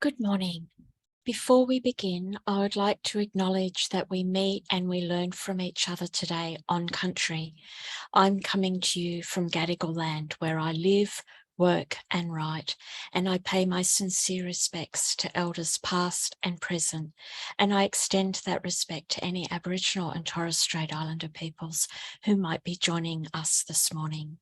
Good morning. Before we begin, I would like to acknowledge that we meet and we learn from each other today on country. I'm coming to you from Gadigal land, where I live, work and write, and I pay my sincere respects to elders past and present, and I extend that respect to any Aboriginal and Torres Strait Islander peoples who might be joining us this morning.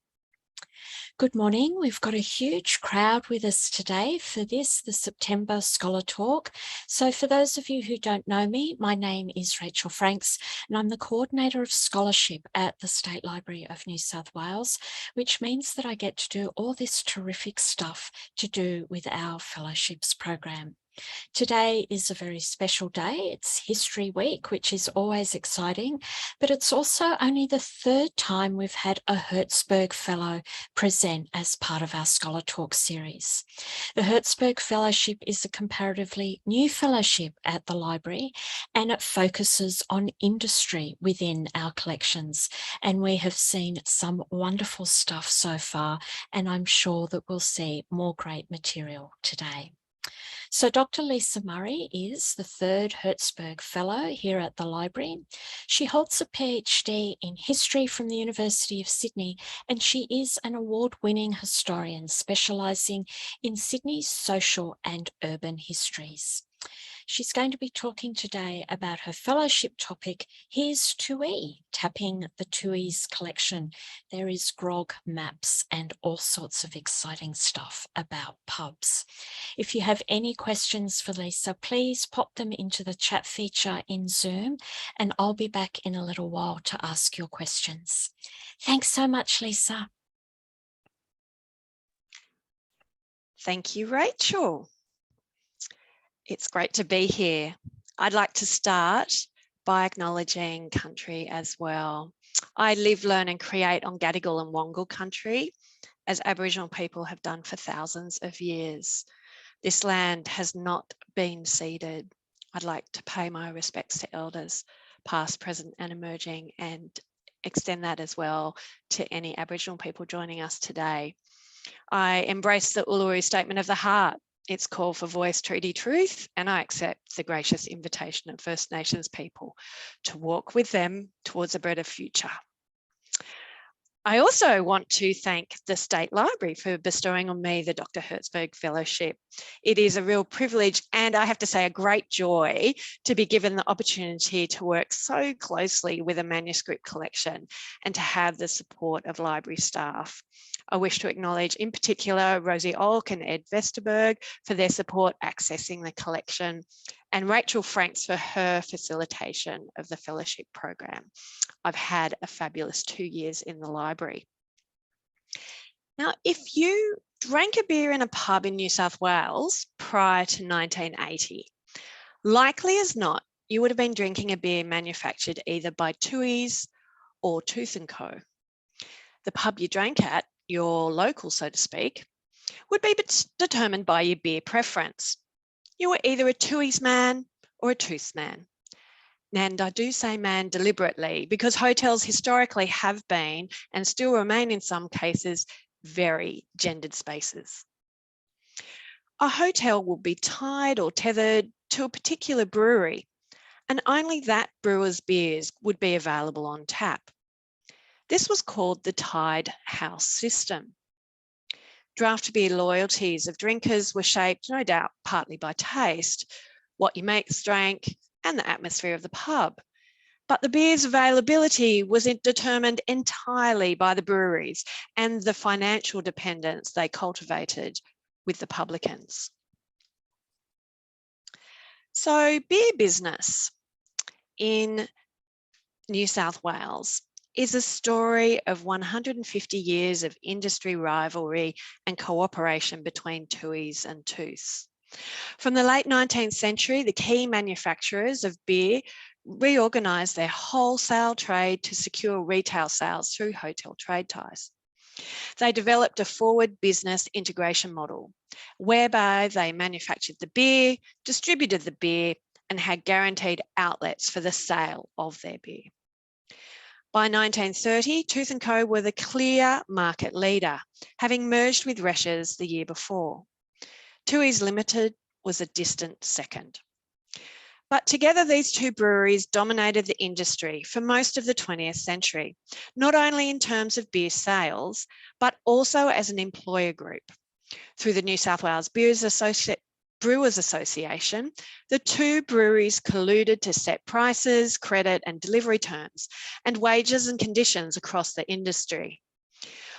Good morning. We've got a huge crowd with us today for the September Scholar Talk. So for those of you who don't know me, my name is Rachel Franks and I'm the Coordinator of Scholarship at the State Library of New South Wales, which means that I get to do all this terrific stuff to do with our fellowships program. Today is a very special day. It's History Week, which is always exciting, but it's also only the third time we've had a Hertzberg Fellow present as part of our Scholar Talk series. The Hertzberg Fellowship is a comparatively new fellowship at the library, and it focuses on industry within our collections. And we have seen some wonderful stuff so far, and I'm sure that we'll see more great material today. So Dr. Lisa Murray is the third Hertzberg Fellow here at the library. She holds a PhD in history from the University of Sydney, and she is an award-winning historian specialising in Sydney's social and urban histories. She's going to be talking today about her fellowship topic, Here's Toohey, tapping the Tooheys collection. There is grog, maps and all sorts of exciting stuff about pubs. If you have any questions for Lisa, please pop them into the chat feature in Zoom and I'll be back in a little while to ask your questions. Thanks so much, Lisa. Thank you, Rachel. It's great to be here. I'd like to start by acknowledging country as well. I live, learn and create on Gadigal and Wongal country, as Aboriginal people have done for thousands of years. This land has not been ceded. I'd like to pay my respects to elders, past, present and emerging, and extend that as well to any Aboriginal people joining us today. I embrace the Uluru Statement of the Heart. It's call for voice, treaty, truth, and I accept the gracious invitation of First Nations people to walk with them towards a better future. I also want to thank the State Library for bestowing on me the Dr. Hertzberg Fellowship. It is a real privilege and I have to say a great joy to be given the opportunity to work so closely with a manuscript collection and to have the support of library staff. I wish to acknowledge in particular Rosie Olk and Ed Vesterberg for their support accessing the collection, and Rachel Franks for her facilitation of the fellowship program. I've had a fabulous 2 years in the library. Now, if you drank a beer in a pub in New South Wales prior to 1980, likely as not, you would have been drinking a beer manufactured either by Tooheys or Tooth & Co. The pub you drank at, your local, so to speak, would be determined by your beer preference. You were either a Tooheys man or a Tooth man. And I do say man deliberately because hotels historically have been and still remain in some cases very gendered spaces. A hotel will be tied or tethered to a particular brewery and only that brewer's beers would be available on tap. This was called the tied house system. Draft beer loyalties of drinkers were shaped, no doubt, partly by taste, what your mates drank, and the atmosphere of the pub. But the beer's availability was determined entirely by the breweries and the financial dependence they cultivated with the publicans. So beer business in New South Wales is a story of 150 years of industry rivalry and cooperation between Tooheys and Tooths. From the late 19th century, the key manufacturers of beer reorganised their wholesale trade to secure retail sales through hotel trade ties. They developed a forward business integration model whereby they manufactured the beer, distributed the beer, and had guaranteed outlets for the sale of their beer. By 1930, Tooth & Co were the clear market leader, having merged with Resch's the year before. Tooheys Limited was a distant second. But together, these two breweries dominated the industry for most of the 20th century, not only in terms of beer sales, but also as an employer group. Through the New South Wales Brewers Association, the two breweries colluded to set prices, credit and delivery terms, and wages and conditions across the industry.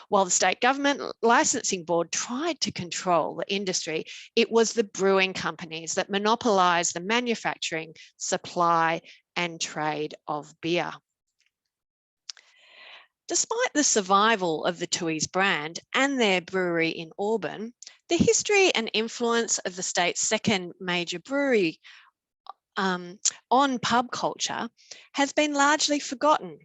While the state government licensing board tried to control the industry, it was the brewing companies that monopolised the manufacturing, supply and trade of beer. Despite the survival of the Tooheys brand and their brewery in Auburn, the history and influence of the state's second major brewery on pub culture has been largely forgotten.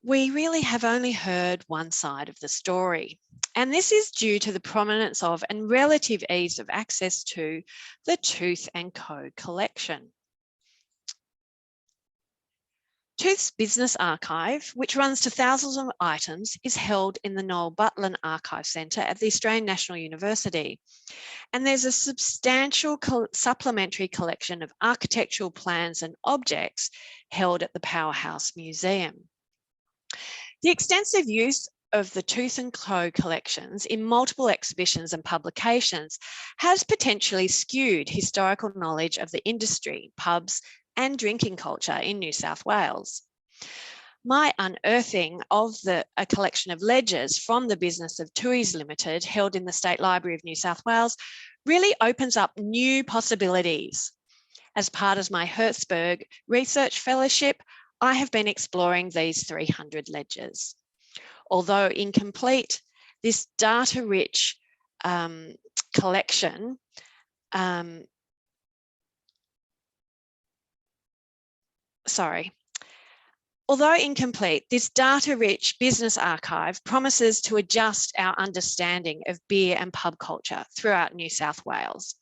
We really have only heard one side of the story, and this is due to the prominence of and relative ease of access to the Tooth & Co collection. Tooth's business archive, which runs to thousands of items, is held in the Noel Butlin Archive Centre at the Australian National University. And there's a substantial supplementary collection of architectural plans and objects held at the Powerhouse Museum. The extensive use of the Tooth & Co collections in multiple exhibitions and publications has potentially skewed historical knowledge of the industry, pubs, and drinking culture in New South Wales. My unearthing of a collection of ledgers from the business of Tooheys Limited, held in the State Library of New South Wales, really opens up new possibilities. As part of my Hertzberg Research Fellowship, I have been exploring these 300 ledgers. Although incomplete, this data-rich collection Although incomplete, this data-rich business archive promises to adjust our understanding of beer and pub culture throughout New South Wales.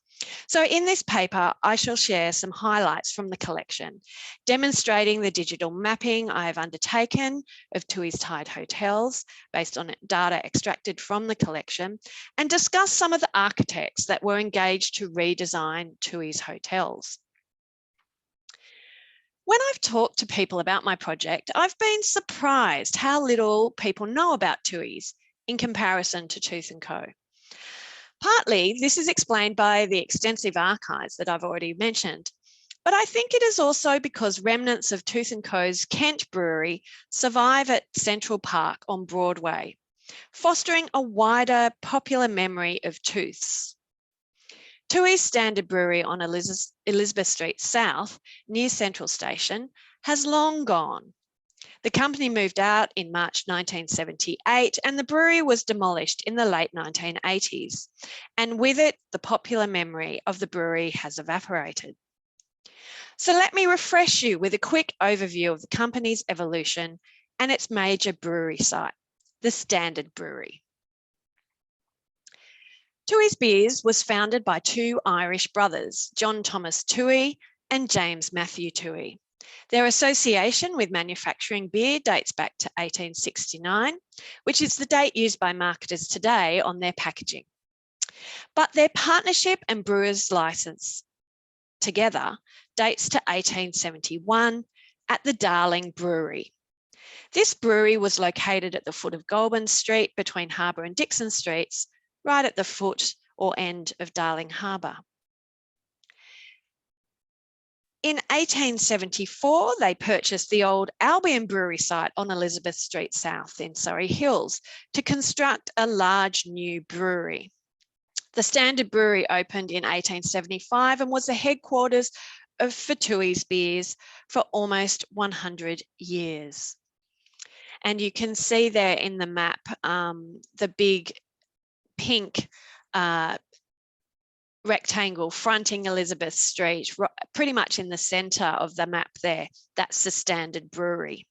So in this paper, I shall share some highlights from the collection, demonstrating the digital mapping I have undertaken of Tooheys Tide hotels based on data extracted from the collection, and discuss some of the architects that were engaged to redesign Tooheys hotels. When I've talked to people about my project, I've been surprised how little people know about Tooheys in comparison to Tooth & Co. Partly, this is explained by the extensive archives that I've already mentioned, but I think it is also because remnants of Tooth & Co.'s Kent Brewery survive at Central Park on Broadway, fostering a wider popular memory of Tooths. Tooheys Standard Brewery on Elizabeth Street South, near Central Station, has long gone. The company moved out in March 1978 and the brewery was demolished in the late 1980s. And with it, the popular memory of the brewery has evaporated. So let me refresh you with a quick overview of the company's evolution and its major brewery site, the Standard Brewery. Tooheys Beers was founded by two Irish brothers, John Thomas Toohey and James Matthew Toohey. Their association with manufacturing beer dates back to 1869, which is the date used by marketers today on their packaging. But their partnership and brewer's license together dates to 1871 at the Darling Brewery. This brewery was located at the foot of Goulburn Street between Harbour and Dixon Streets, right at the foot or end of Darling Harbour. In 1874, they purchased the old Albion Brewery site on Elizabeth Street South in Surrey Hills to construct a large new brewery. The Standard Brewery opened in 1875 and was the headquarters for Tooheys Beers for almost 100 years. And you can see there in the map, the big pink rectangle fronting Elizabeth Street, pretty much in the centre of the map there. That's the Standard Brewery.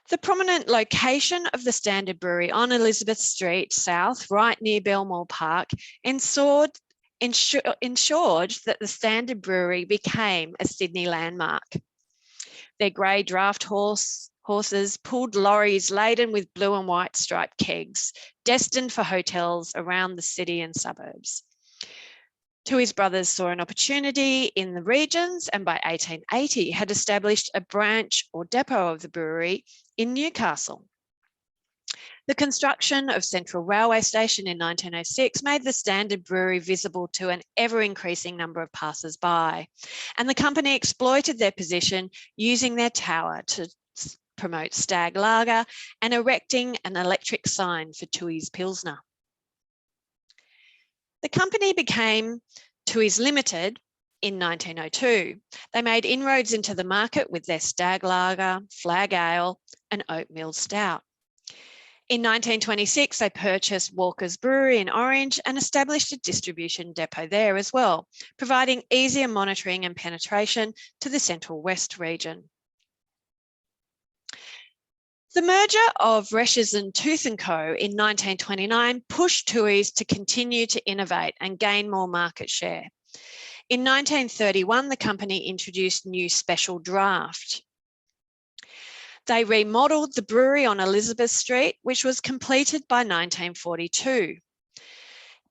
The prominent location of the Standard Brewery on Elizabeth Street South, right near Belmore Park, ensured that the Standard Brewery became a Sydney landmark. Their grey draft horse horses pulled lorries laden with blue and white striped kegs, destined for hotels around the city and suburbs. Tooheys brothers saw an opportunity in the regions and by 1880 had established a branch or depot of the brewery in Newcastle. The construction of Central Railway Station in 1906 made the Standard Brewery visible to an ever-increasing number of passers-by, and the company exploited their position using their tower to promote Stag Lager and erecting an electric sign for Tooheys Pilsner. The company became Tooheys Limited in 1902. They made inroads into the market with their Stag Lager, Flag Ale and Oatmeal Stout. In 1926, they purchased Walker's Brewery in Orange and established a distribution depot there as well, providing easier monitoring and penetration to the Central West region. The merger of Resch's and Tooth & Co in 1929 pushed Tooheys to continue to innovate and gain more market share. In 1931, the company introduced new special draft. They remodelled the brewery on Elizabeth Street, which was completed by 1942.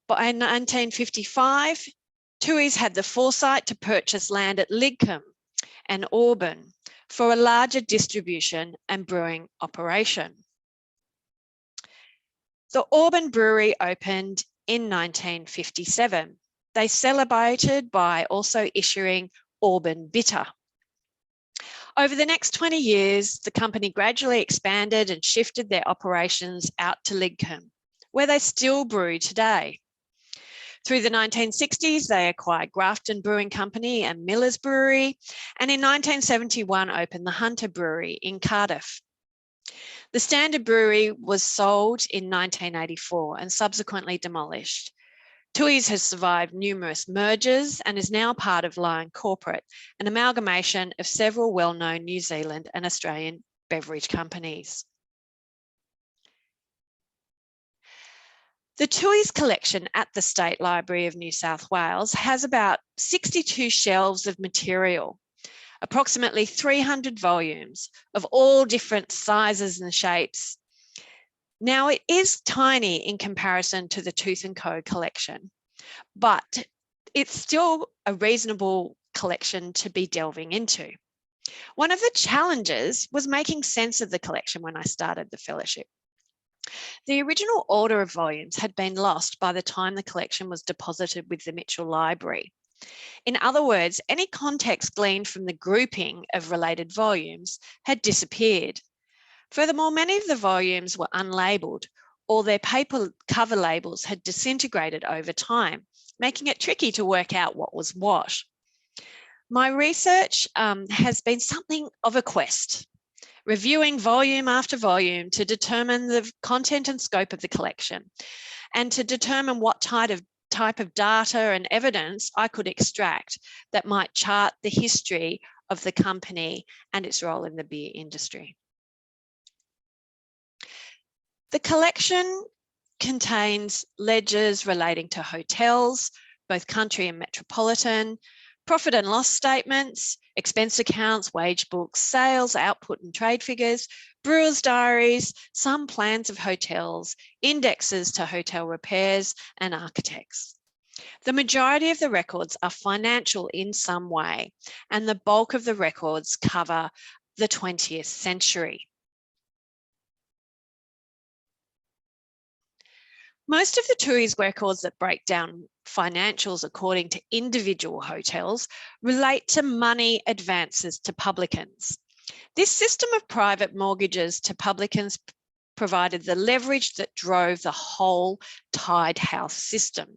By 1955, Tooheys had the foresight to purchase land at Lidcombe and Auburn for a larger distribution and brewing operation. The Auburn Brewery opened in 1957. They celebrated by also issuing Auburn Bitter. Over the next 20 years, the company gradually expanded and shifted their operations out to Lidcombe, where they still brew today. Through the 1960s, they acquired Grafton Brewing Company and Miller's Brewery, and in 1971 opened the Hunter Brewery in Cardiff. The Standard Brewery was sold in 1984 and subsequently demolished. Tooheys has survived numerous mergers and is now part of Lion Corporate, an amalgamation of several well-known New Zealand and Australian beverage companies. The Tooheys collection at the State Library of New South Wales has about 62 shelves of material, approximately 300 volumes of all different sizes and shapes. Now, it is tiny in comparison to the Tooth & Co collection, but it's still a reasonable collection to be delving into. One of the challenges was making sense of the collection when I started the fellowship. The original order of volumes had been lost by the time the collection was deposited with the Mitchell Library. In other words, any context gleaned from the grouping of related volumes had disappeared. Furthermore, many of the volumes were unlabelled, or their paper cover labels had disintegrated over time, making it tricky to work out what was what. My research has been something of a quest, reviewing volume after volume to determine the content and scope of the collection and to determine what type of data and evidence I could extract that might chart the history of the company and its role in the beer industry. The collection contains ledgers relating to hotels, both country and metropolitan, profit and loss statements, expense accounts, wage books, sales, output and trade figures, brewers' diaries, some plans of hotels, indexes to hotel repairs and architects. The majority of the records are financial in some way, and the bulk of the records cover the 20th century. Most of the Tooheys records that break down financials according to individual hotels relate to money advances to publicans. This system of private mortgages to publicans provided the leverage that drove the whole tied house system.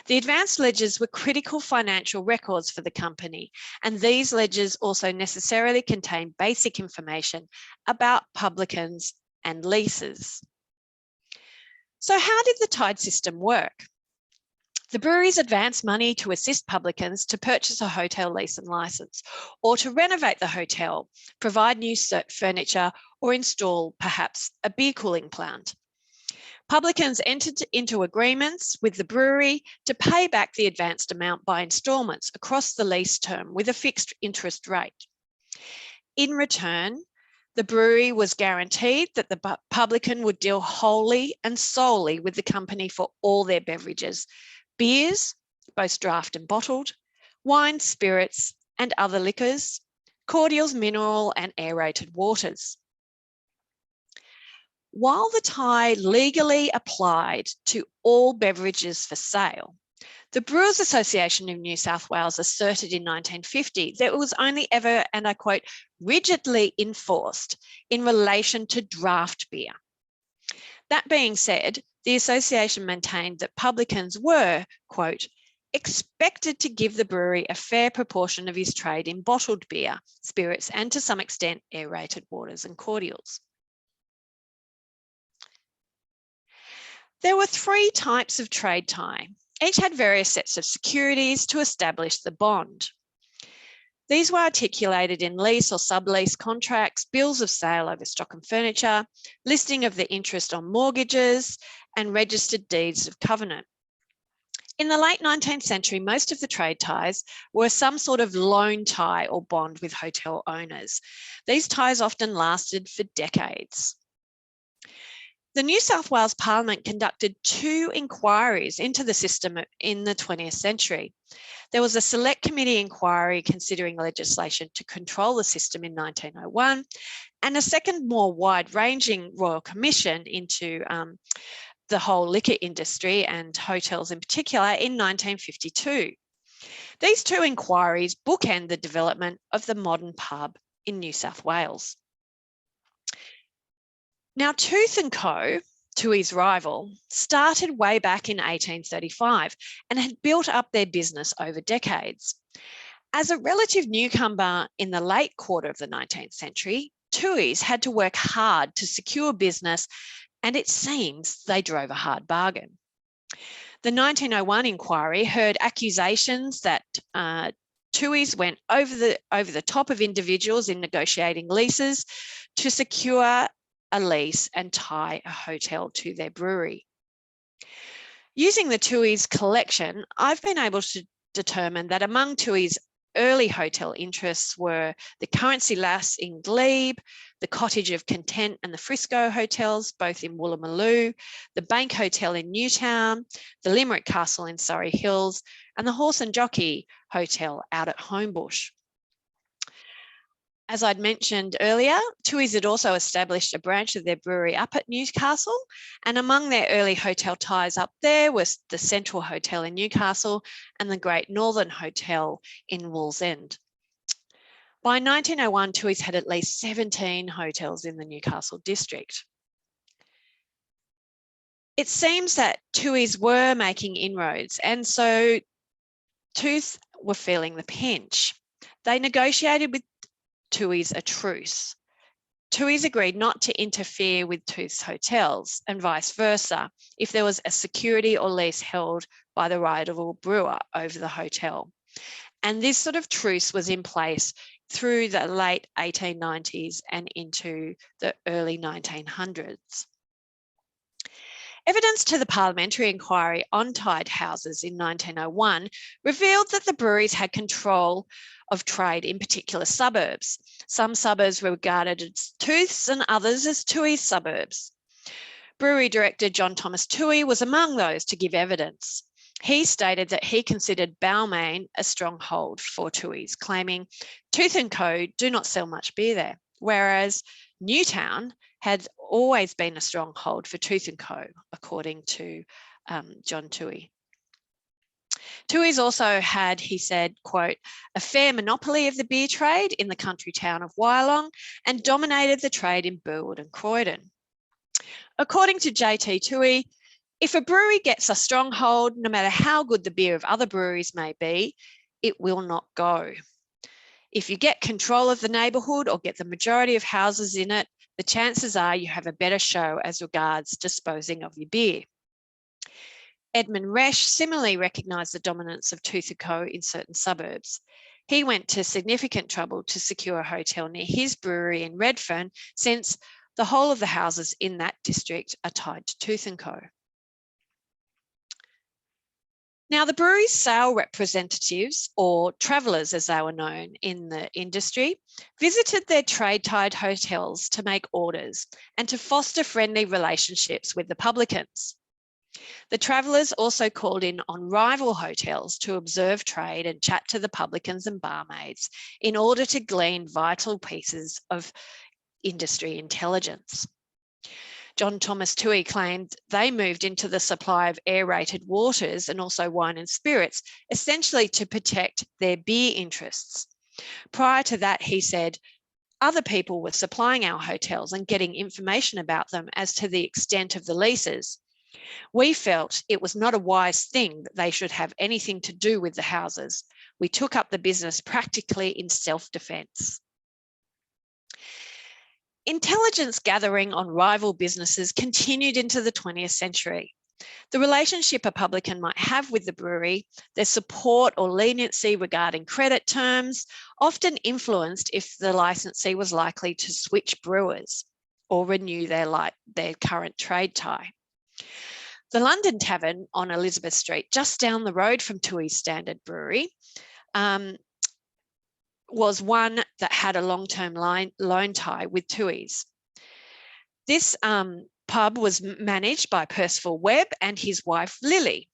The advanced ledgers were critical financial records for the company, and these ledgers also necessarily contained basic information about publicans and leases. So how did the tied system work? The breweries advanced money to assist publicans to purchase a hotel lease and license, or to renovate the hotel, provide new furniture, or install perhaps a beer cooling plant. Publicans entered into agreements with the brewery to pay back the advanced amount by instalments across the lease term with a fixed interest rate. In return, The brewery was guaranteed that the publican would deal wholly and solely with the company for all their beverages, beers, both draft and bottled, wine, spirits, and other liquors, cordials, mineral and aerated waters. While the tie legally applied to all beverages for sale, the Brewers Association of New South Wales asserted in 1950 that it was only ever, and I quote, rigidly enforced in relation to draft beer. That being said, the association maintained that publicans were, quote, expected to give the brewery a fair proportion of his trade in bottled beer, spirits, and to some extent aerated waters and cordials. There were three types of trade tie. Each had various sets of securities to establish the bond. These were articulated in lease or sublease contracts, bills of sale over stock and furniture, listing of the interest on mortgages, and registered deeds of covenant. In the late 19th century, most of the trade ties were some sort of loan tie or bond with hotel owners. These ties often lasted for decades. The New South Wales Parliament conducted 2 inquiries into the system in the 20th century. There was a select committee inquiry considering legislation to control the system in 1901, and a second more wide-ranging Royal Commission into the whole liquor industry and hotels in particular in 1952. These 2 inquiries bookend the development of the modern pub in New South Wales. Now, Tooth & Co., Tooheys' rival, started way back in 1835 and had built up their business over decades. As a relative newcomer in the late quarter of the 19th century, Tooheys had to work hard to secure business, and it seems they drove a hard bargain. The 1901 inquiry heard accusations that Tooheys went over the top of individuals in negotiating leases to secure a lease and tie a hotel to their brewery. Using the Tooheys collection, I've been able to determine that among Tooheys' early hotel interests were the Currency Lass in Glebe, the Cottage of Content and the Frisco hotels, both in Woolloomooloo, the Bank Hotel in Newtown, the Limerick Castle in Surrey Hills, and the Horse and Jockey Hotel out at Homebush. As I'd mentioned earlier, Tooheys had also established a branch of their brewery up at Newcastle, and among their early hotel ties up there was the Central Hotel in Newcastle and the Great Northern Hotel in Wallsend. By 1901, Tooheys had at least 17 hotels in the Newcastle district. It seems that Tooheys were making inroads, and so Tooth were feeling the pinch. They negotiated with Tooheys a truce. Tooheys agreed not to interfere with Tooth's hotels and vice versa if there was a security or lease held by the rival brewer over the hotel. And this sort of truce was in place through the late 1890s and into the early 1900s. Evidence to the parliamentary inquiry on tied houses in 1901 revealed that the breweries had control of trade in particular suburbs. Some suburbs were regarded as Tooth's and others as Tooheys suburbs. Brewery director John Thomas Toohey was among those to give evidence. He stated that he considered Balmain a stronghold for Tooheys, claiming Tooth & Co. do not sell much beer there, whereas Newtown had always been a stronghold for Tooth & Co., according to John Toohey. Tooheys also had, he said, quote, a fair monopoly of the beer trade in the country town of Wyalong and dominated the trade in Burwood and Croydon. According to JT Toohey, if a brewery gets a stronghold, no matter how good the beer of other breweries may be, it will not go. If you get control of the neighbourhood or get the majority of houses in it, the chances are you have a better show as regards disposing of your beer. Edmund Resch similarly recognised the dominance of Tooth & Co. in certain suburbs. He went to significant trouble to secure a hotel near his brewery in Redfern, since the whole of the houses in that district are tied to Tooth & Co. Now, the brewery's sale representatives, or travellers as they were known in the industry, visited their trade-tied hotels to make orders and to foster friendly relationships with the publicans. The travellers also called in on rival hotels to observe trade and chat to the publicans and barmaids in order to glean vital pieces of industry intelligence. John Thomas Toohey claimed they moved into the supply of aerated waters and also wine and spirits, essentially to protect their beer interests. Prior to that, he said, other people were supplying our hotels and getting information about them as to the extent of the leases. We felt it was not a wise thing that they should have anything to do with the houses. We took up the business practically in self-defence. Intelligence gathering on rival businesses continued into the 20th century. The relationship a publican might have with the brewery, their support or leniency regarding credit terms, often influenced if the licensee was likely to switch brewers or renew their current trade tie. The London Tavern on Elizabeth Street, just down the road from Tooheys Standard Brewery, was one that had a long-term loan tie with Tooheys. This pub was managed by Percival Webb and his wife Lily,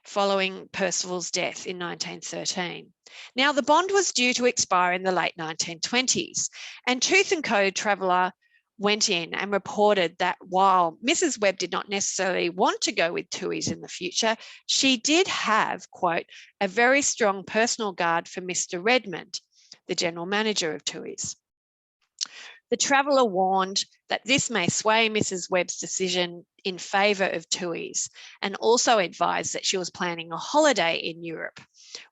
following Percival's death in 1913. Now, the bond was due to expire in the late 1920s, and Tooth & Co. Traveller went in and reported that while Mrs. Webb did not necessarily want to go with Tooheys in the future, she did have, quote, a very strong personal guard for Mr. Redmond, the general manager of Tooheys. The traveller warned that this may sway Mrs. Webb's decision in favour of Tooheys, and also advised that she was planning a holiday in Europe,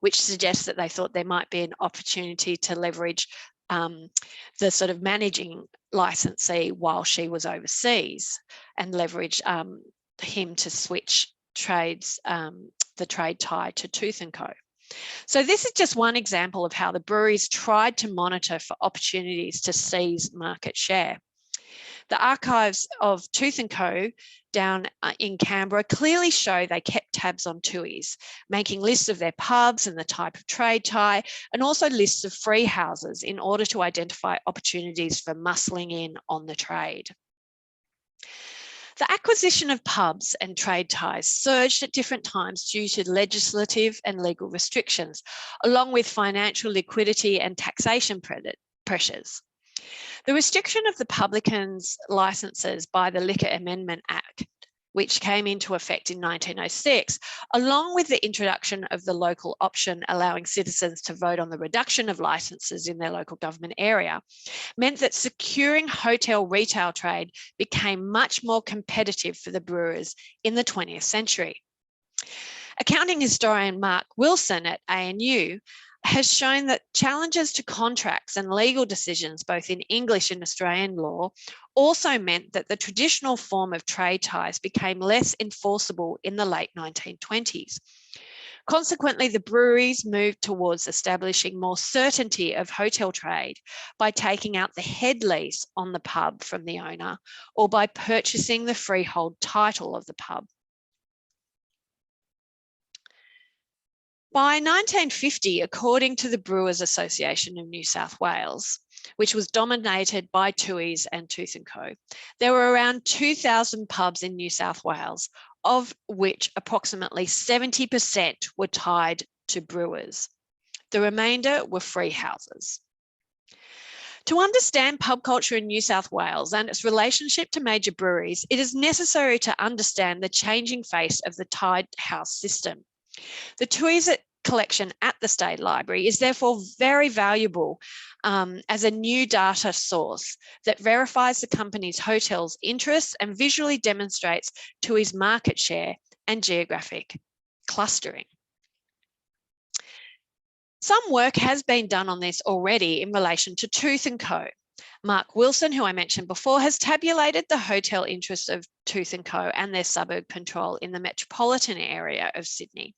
which suggests that they thought there might be an opportunity to leverage the sort of managing licensee while she was overseas and leverage him to switch trades, the trade tie to Tooth & Co. So this is just one example of how the breweries tried to monitor for opportunities to seize market share. The archives of Tooth & Co. down in Canberra clearly show they kept tabs on Tooheys, making lists of their pubs and the type of trade tie, and also lists of free houses in order to identify opportunities for muscling in on the trade. The acquisition of pubs and trade ties surged at different times due to legislative and legal restrictions, along with financial liquidity and taxation pressures. The restriction of the publicans' licences by the Liquor Amendment Act, which came into effect in 1906, along with the introduction of the local option allowing citizens to vote on the reduction of licences in their local government area, meant that securing hotel retail trade became much more competitive for the brewers in the 20th century. Accounting historian Mark Wilson at ANU has shown that challenges to contracts and legal decisions, both in English and Australian law, also meant that the traditional form of trade ties became less enforceable in the late 1920s. Consequently, the breweries moved towards establishing more certainty of hotel trade by taking out the head lease on the pub from the owner or by purchasing the freehold title of the pub. By 1950, according to the Brewers Association of New South Wales, which was dominated by Tooheys and Tooth & Co., there were around 2,000 pubs in New South Wales, of which approximately 70% were tied to brewers. The remainder were free houses. To understand pub culture in New South Wales and its relationship to major breweries, it is necessary to understand the changing face of the tied house system. The Tooheys collection at the State Library is therefore very valuable as a new data source that verifies the company's hotels' interests and visually demonstrates Tooheys' market share and geographic clustering. Some work has been done on this already in relation to Tooth & Co. Mark Wilson, who I mentioned before, has tabulated the hotel interests of Tooth & Co. and their suburb control in the metropolitan area of Sydney.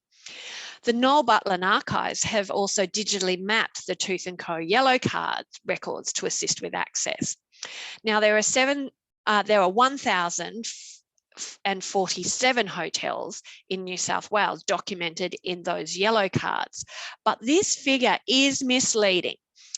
The Noel Butland archives have also digitally mapped the Tooth & Co. yellow card records to assist with access. Now, there are 1,000 and 47 hotels in New South Wales documented in those yellow cards. But this figure is misleading.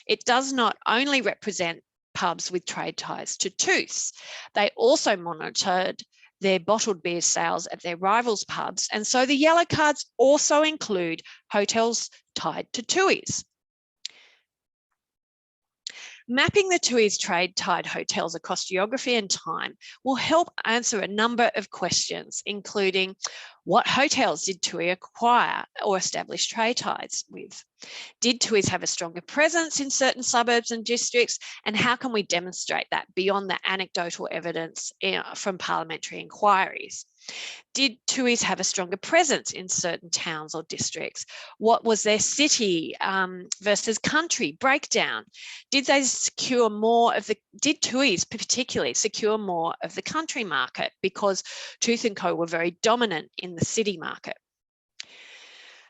It does not only represent pubs with trade ties to Tooths. They also monitored their bottled beer sales at their rivals pubs. And so the yellow cards also include hotels tied to Tooheys. Mapping the Tooheys trade-tied hotels across geography and time will help answer a number of questions, including what hotels did Tooheys acquire or establish trade ties with? Did Tooheys have a stronger presence in certain suburbs and districts? And how can we demonstrate that beyond the anecdotal evidence from parliamentary inquiries? Did Tooheys have a stronger presence in certain towns or districts? What was their city versus country breakdown? Did they secure more of the, did Tooheys particularly secure more of the country market because Tooth & Co were very dominant in the city market?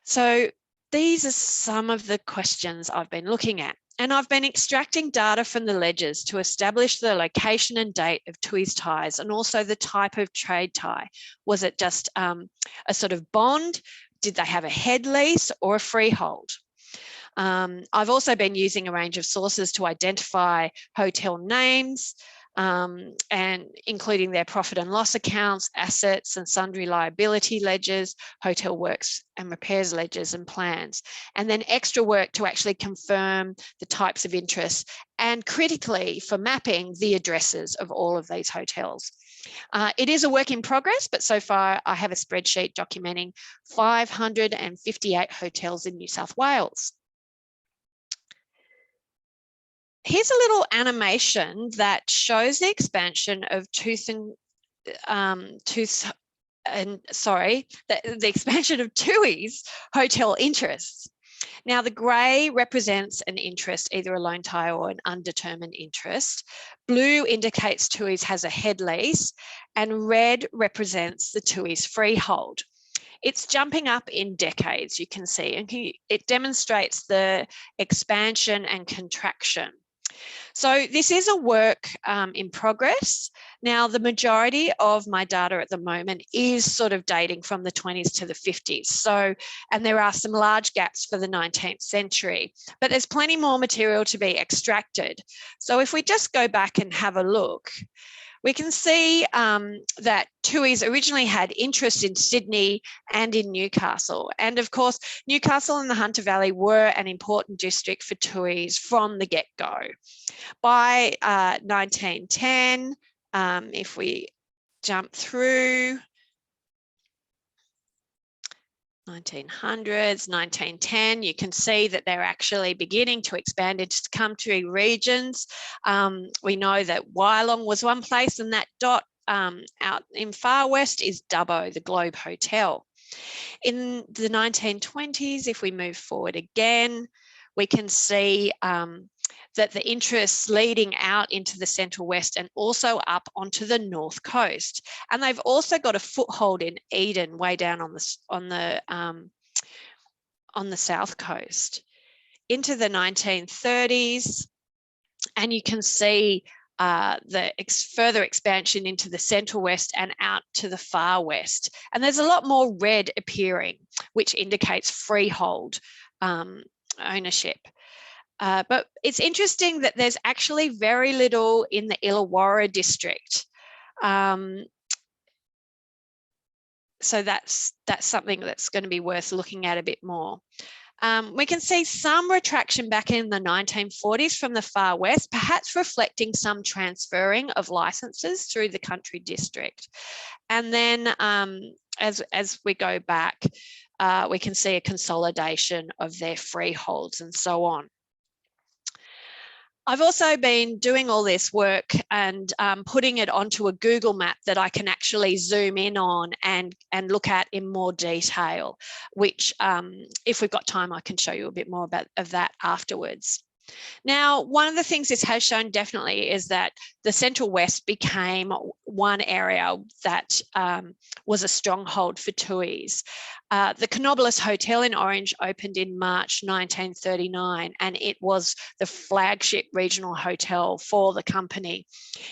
So these are some of the questions I've been looking at. And I've been extracting data from the ledgers to establish the location and date of Tooheys ties and also the type of trade tie. Was it just a sort of bond? Did they have a head lease or a freehold? I've also been using a range of sources to identify hotel names, and including their profit and loss accounts, assets and sundry liability ledgers, hotel works and repairs ledgers and plans, and then extra work to actually confirm the types of interest and critically for mapping the addresses of all of these hotels. It is a work in progress, but so far I have a spreadsheet documenting 558 hotels in New South Wales. Here's a little animation that shows the expansion of the expansion of Tooheys hotel interests. Now, the grey represents an interest, either a loan tie or an undetermined interest. Blue indicates Tooheys has a head lease, and red represents the Tooheys freehold. It's jumping up in decades, you can see, and it demonstrates the expansion and contraction. So this is a work in progress. Now, the majority of my data at the moment is sort of dating from the 20s to the 50s. So, and there are some large gaps for the 19th century, but there's plenty more material to be extracted. So if we just go back and have a look, we can see that Tooheys originally had interest in Sydney and in Newcastle. And of course, Newcastle and the Hunter Valley were an important district for Tooheys from the get-go. By 1910, if we jump through 1900s, 1910, you can see that they're actually beginning to expand into country regions. We know that Wyalong was one place, and that dot out in far west is Dubbo, the Globe Hotel. In the 1920s, if we move forward again, we can see that the interests leading out into the Central West and also up onto the North Coast. And they've also got a foothold in Eden, way down on the South Coast. Into the 1930s, and you can see the further expansion into the Central West and out to the far west. And there's a lot more red appearing, which indicates freehold ownership. But it's interesting that there's actually very little in the Illawarra district. So that's something that's going to be worth looking at a bit more. We can see some retraction back in the 1940s from the far west, perhaps reflecting some transferring of licenses through the country district. And then as we go back, we can see a consolidation of their freeholds and so on. I've also been doing all this work and putting it onto a Google map that I can actually zoom in on and look at in more detail, which if we've got time, I can show you a bit more of that afterwards. Now, one of the things this has shown definitely is that the Central West became one area that was a stronghold for Tooheys. The Canobolas Hotel in Orange opened in March 1939, and it was the flagship regional hotel for the company.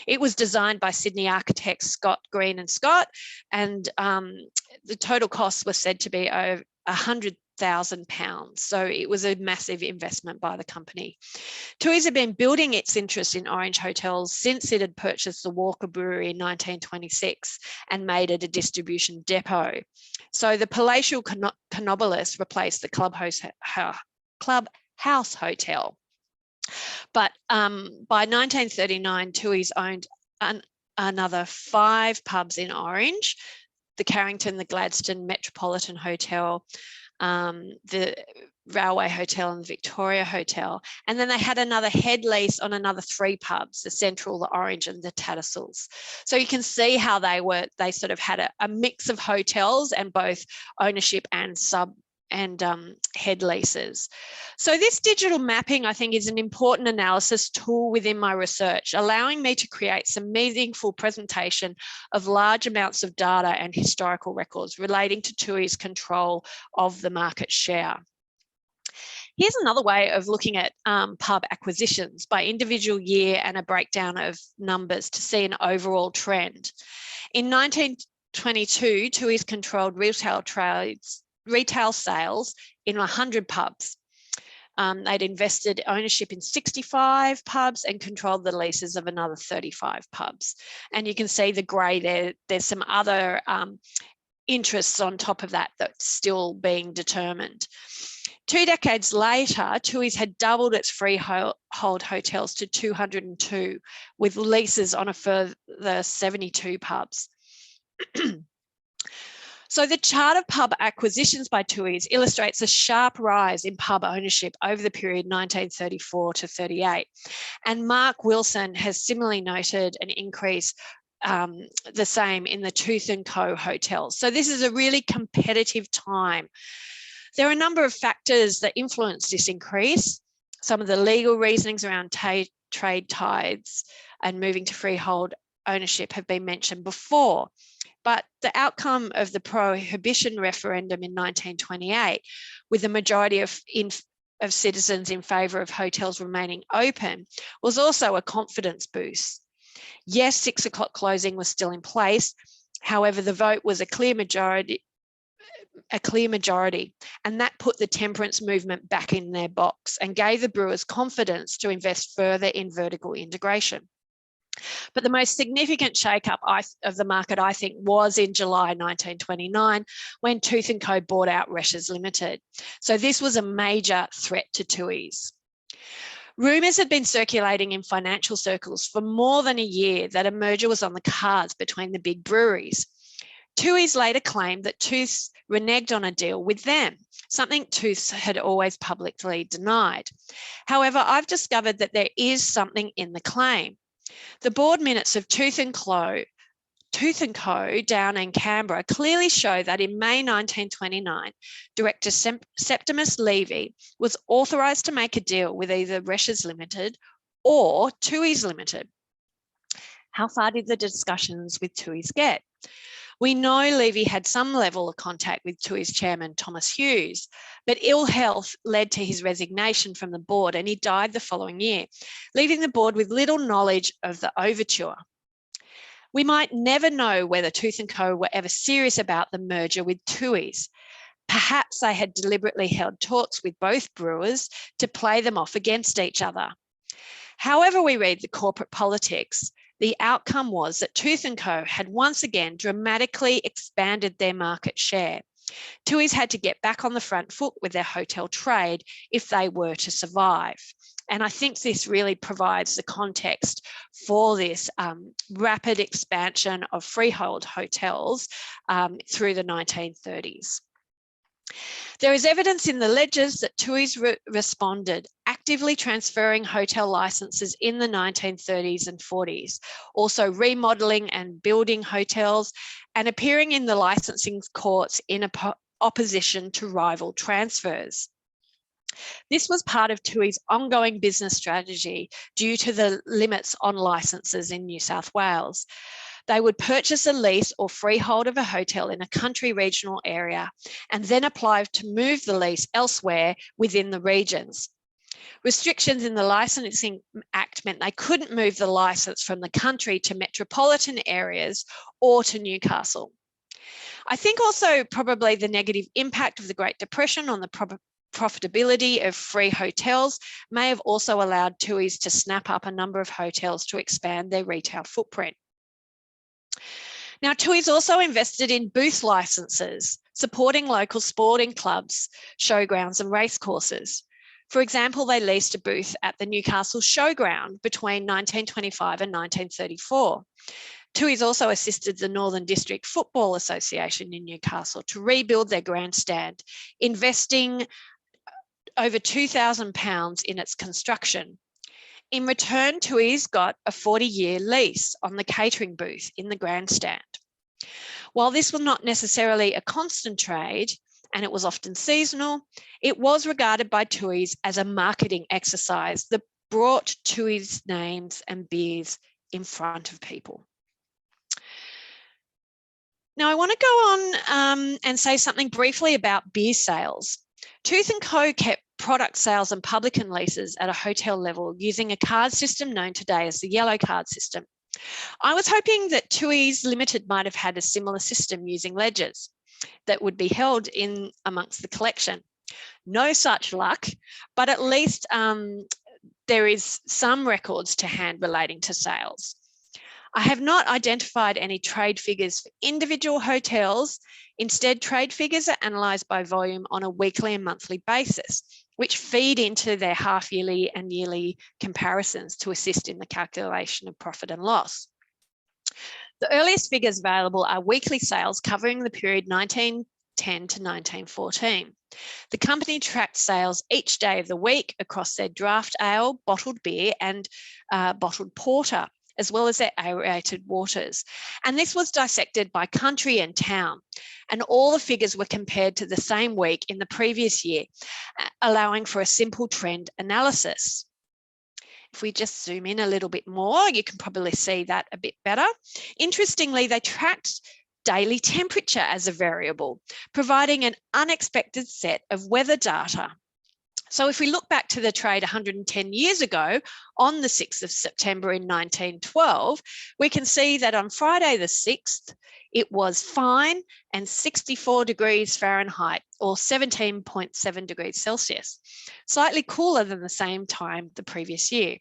It was designed by Sydney architects Scott Green and Scott, and the total cost was said to be over £100,000. So it was a massive investment by the company. Tooheys had been building its interest in Orange hotels since it had purchased the Walker Brewery in 1926 and made it a distribution depot. So the palatial Canobolas replaced the Clubhouse Hotel. But by 1939, Tooheys owned another 5 pubs in Orange: the Carrington, the Gladstone, Metropolitan Hotel, the Railway Hotel and the Victoria Hotel. And then they had another head lease on another 3 pubs: the Central, the Orange and the Tattersalls. So you can see how they sort of had a mix of hotels and both ownership and head leases. So this digital mapping, I think, is an important analysis tool within my research, allowing me to create some meaningful presentation of large amounts of data and historical records relating to Tooheys' control of the market share. Here's another way of looking at pub acquisitions by individual year and a breakdown of numbers to see an overall trend. In 1922, Tooheys controlled retail sales in 100 pubs. They'd invested ownership in 65 pubs and controlled the leases of another 35 pubs. And you can see the grey there. There's some other interests on top of that that's still being determined. 2 decades later, Tooheys had doubled its freehold hotels to 202, with leases on a further 72 pubs. So the chart of pub acquisitions by Tooheys illustrates a sharp rise in pub ownership over the period 1934 to 38. And Mark Wilson has similarly noted an increase the same in the Tooth & Co hotels. So this is a really competitive time. There are a number of factors that influence this increase. Some of the legal reasonings around trade tithes and moving to freehold ownership have been mentioned before. But the outcome of the prohibition referendum in 1928, with a majority of citizens in favour of hotels remaining open, was also a confidence boost. Yes, 6 o'clock closing was still in place. However, the vote was a clear majority, and that put the temperance movement back in their box and gave the brewers confidence to invest further in vertical integration. But the most significant shake-up of the market, I think, was in July 1929, when Tooth & Co bought out Tooheys Limited. So this was a major threat to Tooheys. Rumours had been circulating in financial circles for more than a year that a merger was on the cards between the big breweries. Tooheys later claimed that Tooths reneged on a deal with them, something Tooths had always publicly denied. However, I've discovered that there is something in the claim. The board minutes of Tooth & Co down in Canberra clearly show that in May 1929, Director Septimus Levy was authorised to make a deal with either Tooheys Limited or Tooheys Limited. How far did the discussions with Tooheys get? We know Levy had some level of contact with Tooheys chairman Thomas Hughes, but ill health led to his resignation from the board and he died the following year, leaving the board with little knowledge of the overture. We might never know whether Tooth & Co were ever serious about the merger with Tooheys. Perhaps they had deliberately held talks with both brewers to play them off against each other. However we read the corporate politics, the outcome was that Tooth & Co had once again dramatically expanded their market share. Tooheys had to get back on the front foot with their hotel trade if they were to survive. And I think this really provides the context for this rapid expansion of freehold hotels through the 1930s. There is evidence in the ledgers that Tooheys responded, actively transferring hotel licenses in the 1930s and 40s, also remodelling and building hotels and appearing in the licensing courts in opposition to rival transfers. This was part of Tooheys' ongoing business strategy due to the limits on licences in New South Wales. They would purchase a lease or freehold of a hotel in a country regional area and then apply to move the lease elsewhere within the regions. Restrictions in the Licensing Act meant they couldn't move the licence from the country to metropolitan areas or to Newcastle. I think also probably the negative impact of the Great Depression on the profitability of free hotels may have also allowed Tooheys to snap up a number of hotels to expand their retail footprint. Now, Tooheys also invested in booth licences, supporting local sporting clubs, showgrounds and racecourses. For example, they leased a booth at the Newcastle Showground between 1925 and 1934. Tooheys also assisted the Northern District Football Association in Newcastle to rebuild their grandstand, investing over £2,000 in its construction. In return, Tooheys got a 40-year lease on the catering booth in the grandstand. While this was not necessarily a constant trade, and it was often seasonal, it was regarded by Tooheys as a marketing exercise that brought Tooheys names and beers in front of people. Now, I want to go on and say something briefly about beer sales. Tooth & Co kept product sales and publican leases at a hotel level using a card system known today as the yellow card system. I was hoping that Tooheys Limited might have had a similar system using ledgers that would be held in amongst the collection. No such luck, but at least there is some records to hand relating to sales. I have not identified any trade figures for individual hotels. Instead, trade figures are analysed by volume on a weekly and monthly basis, which feed into their half-yearly and yearly comparisons to assist in the calculation of profit and loss. The earliest figures available are weekly sales covering the period 1910 to 1914. The company tracked sales each day of the week across their draft ale, bottled beer and bottled porter, as well as their aerated waters. And this was dissected by country and town. And all the figures were compared to the same week in the previous year, allowing for a simple trend analysis. If we just zoom in a little bit more, you can probably see that a bit better. Interestingly, they tracked daily temperature as a variable, providing an unexpected set of weather data. So if we look back to the trade 110 years ago, on the 6th of September in 1912, we can see that on Friday the 6th, it was fine and 64 degrees Fahrenheit or 17.7 degrees Celsius, slightly cooler than the same time the previous year.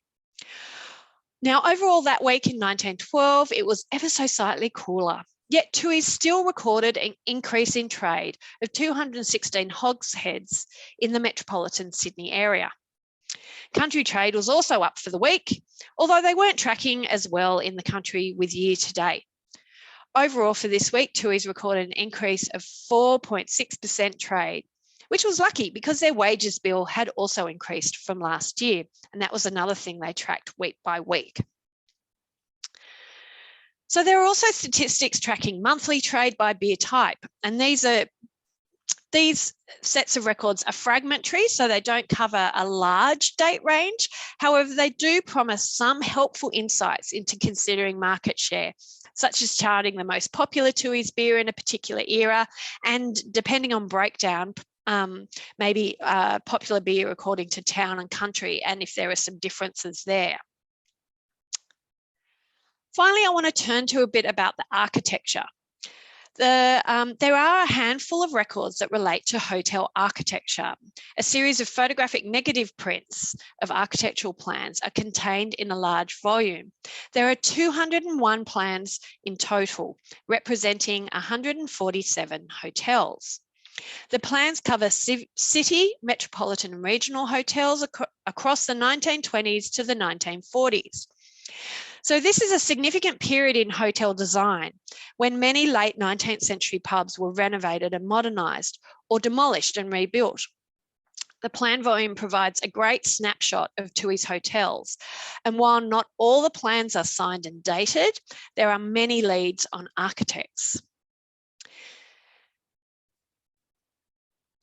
Now, overall that week in 1912, it was ever so slightly cooler. Yet Tooheys still recorded an increase in trade of 216 hogsheads in the metropolitan Sydney area. Country trade was also up for the week, although they weren't tracking as well in the country with year to date. Overall for this week, Tooheys recorded an increase of 4.6% trade, which was lucky because their wages bill had also increased from last year, and that was another thing they tracked week by week. So there are also statistics tracking monthly trade by beer type, and these sets of records are fragmentary, so they don't cover a large date range. However, they do promise some helpful insights into considering market share, such as charting the most popular Tooheys beer in a particular era, and depending on breakdown, maybe popular beer according to town and country, and if there are some differences there. Finally, I want to turn to a bit about the architecture. There are a handful of records that relate to hotel architecture. A series of photographic negative prints of architectural plans are contained in a large volume. There are 201 plans in total, representing 147 hotels. The plans cover city, metropolitan and regional hotels across the 1920s to the 1940s. So this is a significant period in hotel design when many late 19th century pubs were renovated and modernised or demolished and rebuilt. The plan volume provides a great snapshot of Tooheys hotels. And while not all the plans are signed and dated, there are many leads on architects.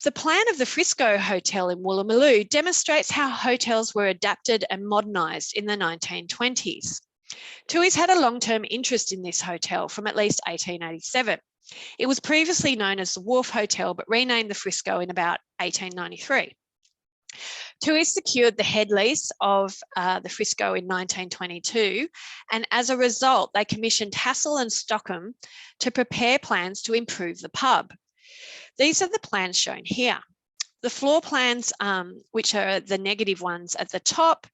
The plan of the Frisco Hotel in Woolloomooloo demonstrates how hotels were adapted and modernised in the 1920s. Tooheys had a long-term interest in this hotel from at least 1887. It was previously known as the Wharf Hotel, but renamed the Frisco in about 1893. Tooheys secured the head lease of the Frisco in 1922, and as a result, they commissioned Hassell and Stockham to prepare plans to improve the pub. These are the plans shown here. The floor plans, which are the negative ones at the top,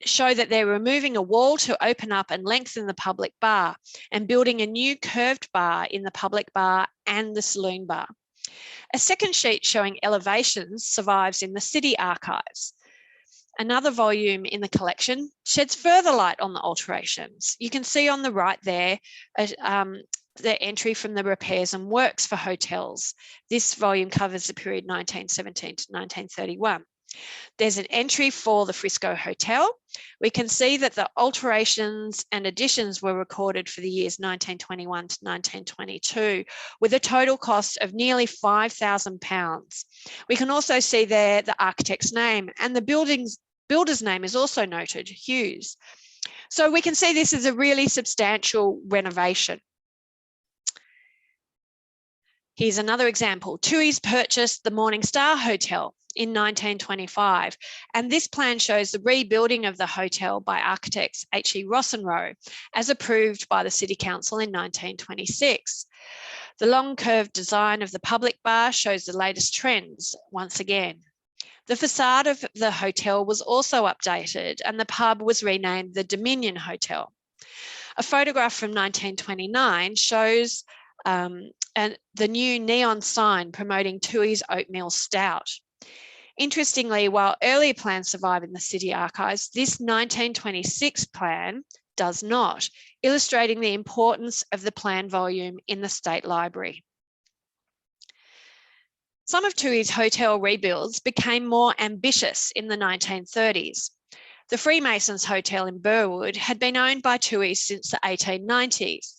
show that they're removing a wall to open up and lengthen the public bar and building a new curved bar in the public bar and the saloon bar. A second sheet showing elevations survives in the City Archives. Another volume in the collection sheds further light on the alterations. You can see on the right there the entry from the repairs and works for hotels. This volume covers the period 1917 to 1931. There's an entry for the Frisco Hotel. We can see that the alterations and additions were recorded for the years 1921 to 1922, with a total cost of nearly £5,000. We can also see there the architect's name, and the builder's name is also noted, Hughes. So we can see this is a really substantial renovation. Here's another example. Tooheys purchased the Morning Star Hotel in 1925, and this plan shows the rebuilding of the hotel by architects H.E. Rossendroe, as approved by the City Council in 1926. The long curved design of the public bar shows the latest trends once again. The facade of the hotel was also updated, and the pub was renamed the Dominion Hotel. A photograph from 1929 shows the new neon sign promoting Tooheys Oatmeal Stout. Interestingly, while earlier plans survive in the City Archives, this 1926 plan does not, illustrating the importance of the plan volume in the State Library. Some of Tooheys hotel rebuilds became more ambitious in the 1930s. The Freemasons Hotel in Burwood had been owned by Tooheys since the 1890s.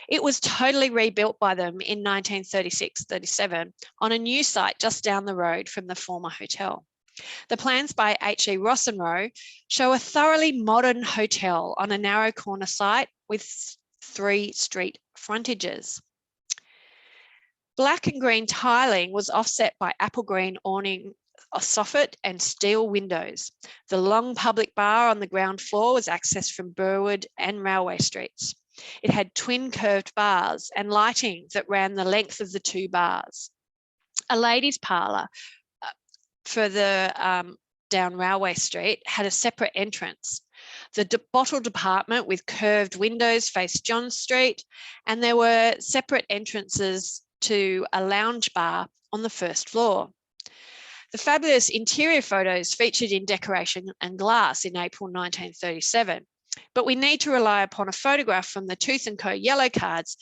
It was totally rebuilt by them in 1936-37 on a new site just down the road from the former hotel. The plans by H.E. Rossendroe show a thoroughly modern hotel on a narrow corner site with 3 street frontages. Black and green tiling was offset by apple green awning, a soffit and steel windows. The long public bar on the ground floor was accessed from Burwood and Railway Streets. It had twin curved bars and lighting that ran the length of the 2 bars. A ladies' parlour further down Railway Street had a separate entrance. The bottle department with curved windows faced John Street, and there were separate entrances to a lounge bar on the first floor. The fabulous interior photos featured in Decoration and Glass in April 1937, but we need to rely upon a photograph from the Tooth & Co yellow cards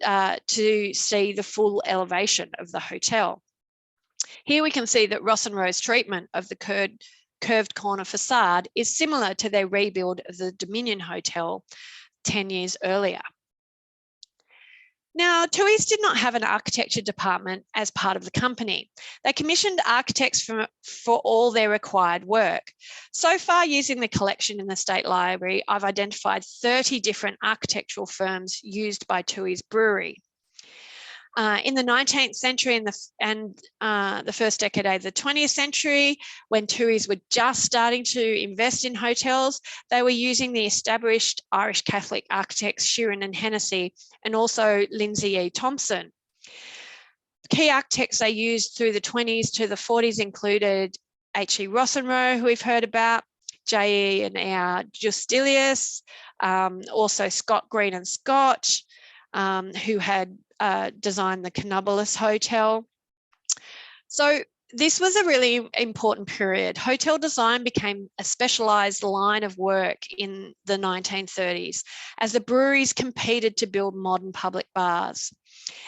to see the full elevation of the hotel. Here we can see that Rossendroe's treatment of the curved corner facade is similar to their rebuild of the Dominion Hotel 10 years earlier. Now, Tooheys did not have an architecture department as part of the company. They commissioned architects for all their required work. So far, using the collection in the State Library, I've identified 30 different architectural firms used by Tooheys Brewery. In the 19th century and the first decade of the 20th century, when Tooheys were just starting to invest in hotels, they were using the established Irish Catholic architects Sheeran and Hennessy, and also Lindsay E. Thompson. Key architects they used through the 20s to the 40s included H.E. Rossendroe, who we've heard about, J.E. and E.R. Justilius, also Scott Green and Scott, who had designed the Canobolas Hotel. So this was a really important period. Hotel design became a specialised line of work in the 1930s as the breweries competed to build modern public bars.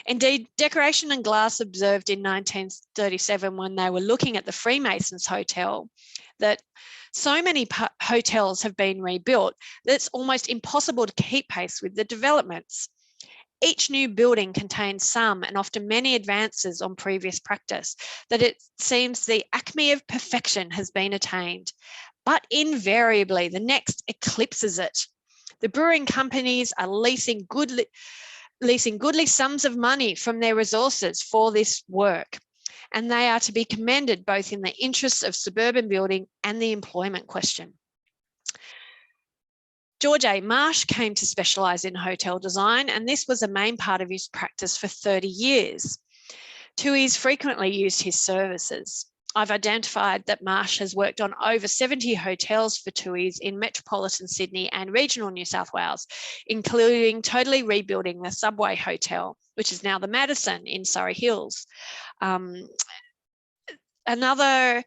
Indeed, Decoration and Glass observed in 1937, when they were looking at the Freemasons Hotel, that so many hotels have been rebuilt that it's almost impossible to keep pace with the developments. each new building contains some and often many advances on previous practice, that it seems the acme of perfection has been attained. But invariably, the next eclipses it. The brewing companies are leasing goodly sums of money from their resources for this work, and they are to be commended both in the interests of suburban building and the employment question. George A. Marsh came to specialise in hotel design, and this was a main part of his practice for 30 years. Tooheys frequently used his services. I've identified that Marsh has worked on over 70 hotels for Tooheys in metropolitan Sydney and regional New South Wales, including totally rebuilding the Subway Hotel, which is now the Madison in Surrey Hills. Another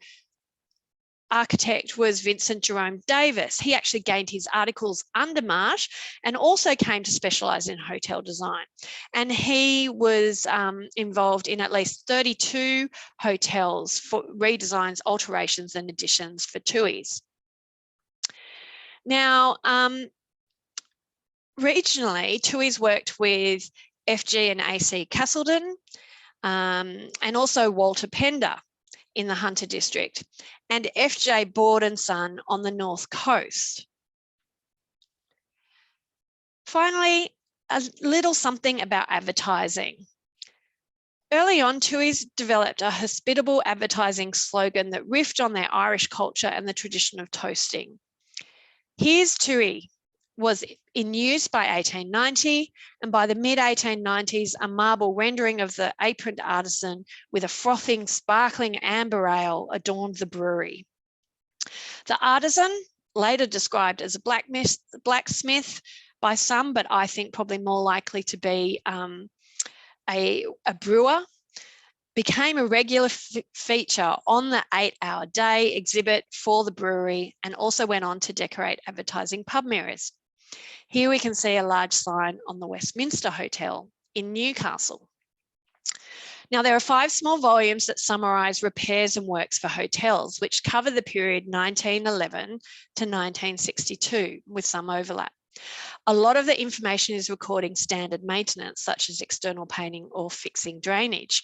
architect was Vincent Jerome Davis. He actually gained his articles under Marsh and also came to specialise in hotel design. And he was involved in at least 32 hotels for redesigns, alterations and additions for Tooheys. Now, regionally, Tooheys worked with FG and AC Castleton and also Walter Pender in the Hunter district, and FJ Board and Son on the North Coast. Finally, a little something about advertising. Early on, Tooheys developed a hospitable advertising slogan that riffed on their Irish culture and the tradition of toasting. Here's Toohey was in use by 1890, and by the mid-1890s, a marble rendering of the aproned artisan with a frothing, sparkling amber ale adorned the brewery. The artisan, later described as a blacksmith by some, but I think probably more likely to be a brewer, became a regular feature on the 8-hour day exhibit for the brewery, and also went on to decorate advertising pub mirrors. Here we can see a large sign on the Westminster Hotel in Newcastle. Now, there are 5 small volumes that summarise repairs and works for hotels, which cover the period 1911 to 1962 with some overlap. A lot of the information is recording standard maintenance, such as external painting or fixing drainage.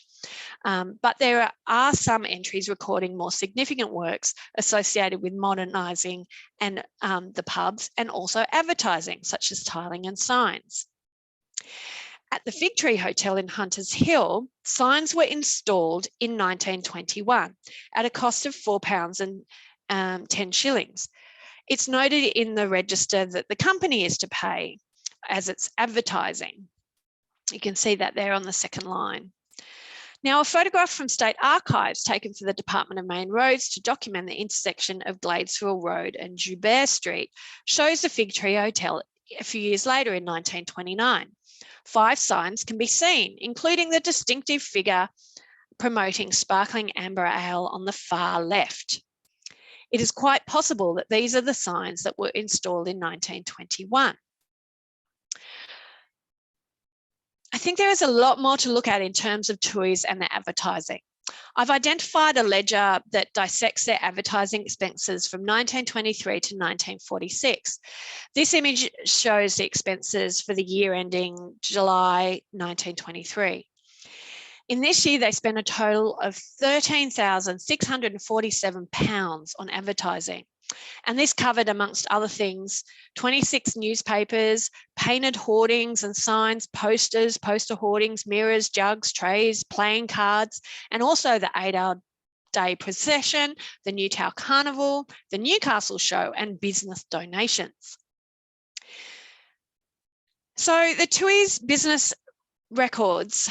But there are some entries recording more significant works associated with modernising and the pubs, and also advertising, such as tiling and signs. At the Fig Tree Hotel in Hunters Hill, signs were installed in 1921 at a cost of £4 and 10 shillings. It's noted in the register that the company is to pay as it's advertising. You can see that there on the second line. Now, a photograph from State Archives taken for the Department of Main Roads to document the intersection of Gladesville Road and Joubert Street shows the Fig Tree Hotel a few years later in 1929. 5 signs can be seen, including the distinctive figure promoting sparkling amber ale on the far left. It is quite possible that these are the signs that were installed in 1921. I think there is a lot more to look at in terms of Tooheys and their advertising. I've identified a ledger that dissects their advertising expenses from 1923 to 1946. This image shows the expenses for the year ending July 1923. In this year, they spent a total of £13,647 on advertising. And this covered, amongst other things, 26 newspapers, painted hoardings and signs, posters, poster hoardings, mirrors, jugs, trays, playing cards, and also the 8-hour day procession, the Newtown Carnival, the Newcastle Show, and business donations. So the Tooheys business records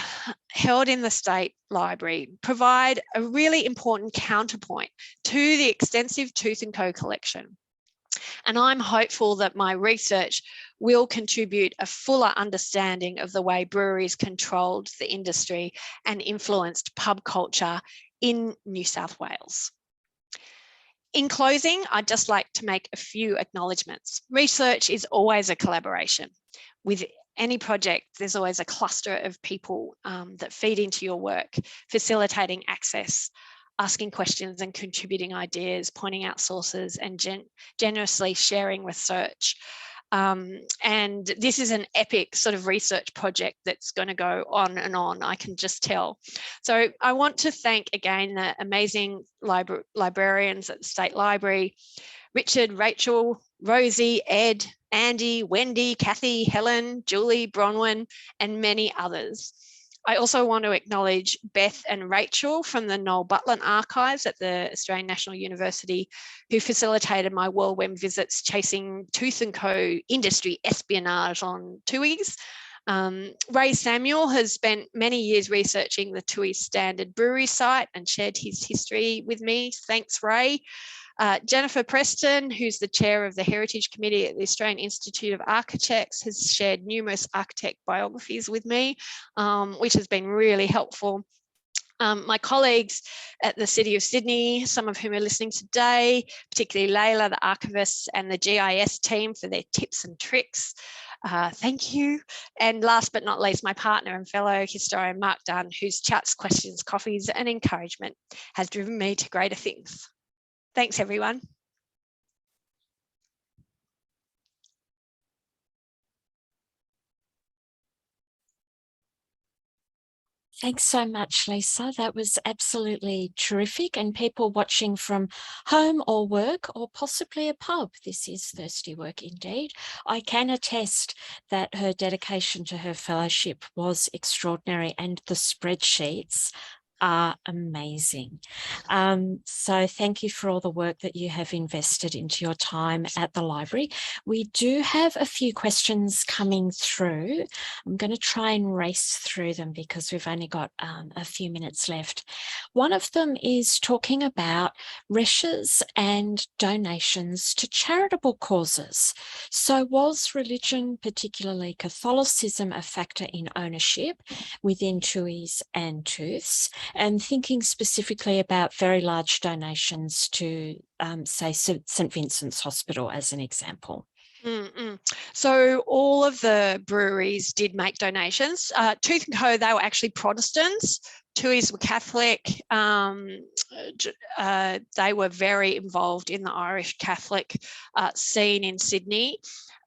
held in the State Library provide a really important counterpoint to the extensive Tooth & Co collection. And I'm hopeful that my research will contribute a fuller understanding of the way breweries controlled the industry and influenced pub culture in New South Wales. In closing, I'd just like to make a few acknowledgements. Research is always a collaboration. With any project, there's always a cluster of people that feed into your work, facilitating access, asking questions and contributing ideas, pointing out sources, and generously sharing research And this is an epic sort of research project that's going to go on and on, I can just tell. So I want to thank again the amazing librarians at the State Library, Richard, Rachel, Rosie, Ed, Andy, Wendy, Kathy, Helen, Julie, Bronwyn, and many others. I also want to acknowledge Beth and Rachel from the Noel Butland Archives at the Australian National University, who facilitated my whirlwind visits chasing Tooth & Co industry espionage on Tooheys. Ray Samuel has spent many years researching the Tooheys Standard Brewery site and shared his history with me. Thanks, Ray. Jennifer Preston, who's the chair of the Heritage Committee at the Australian Institute of Architects, has shared numerous architect biographies with me, which has been really helpful. My colleagues at the City of Sydney, some of whom are listening today, particularly Layla, the archivist, and the GIS team for their tips and tricks. Thank you. And last but not least, my partner and fellow historian, Mark Dunn, whose chats, questions, coffees, and encouragement has driven me to greater things. Thanks, everyone. Thanks so much, Lisa. That was absolutely terrific. And people watching from home or work or possibly a pub, this is thirsty work indeed. I can attest that her dedication to her fellowship was extraordinary, and the spreadsheets are amazing. So thank you for all the work that you have invested into your time at the library. We do have a few questions coming through. I'm going to try and race through them because we've only got a few minutes left. One of them is talking about reshes and donations to charitable causes. So was religion, particularly Catholicism, a factor in ownership within Tooheys and Tooths? And thinking specifically about very large donations to, say, St Vincent's Hospital as an example. So all of the breweries did make donations. Tooth & Co, they were actually Protestants. Tooheys were Catholic. They were very involved in the Irish Catholic scene in Sydney.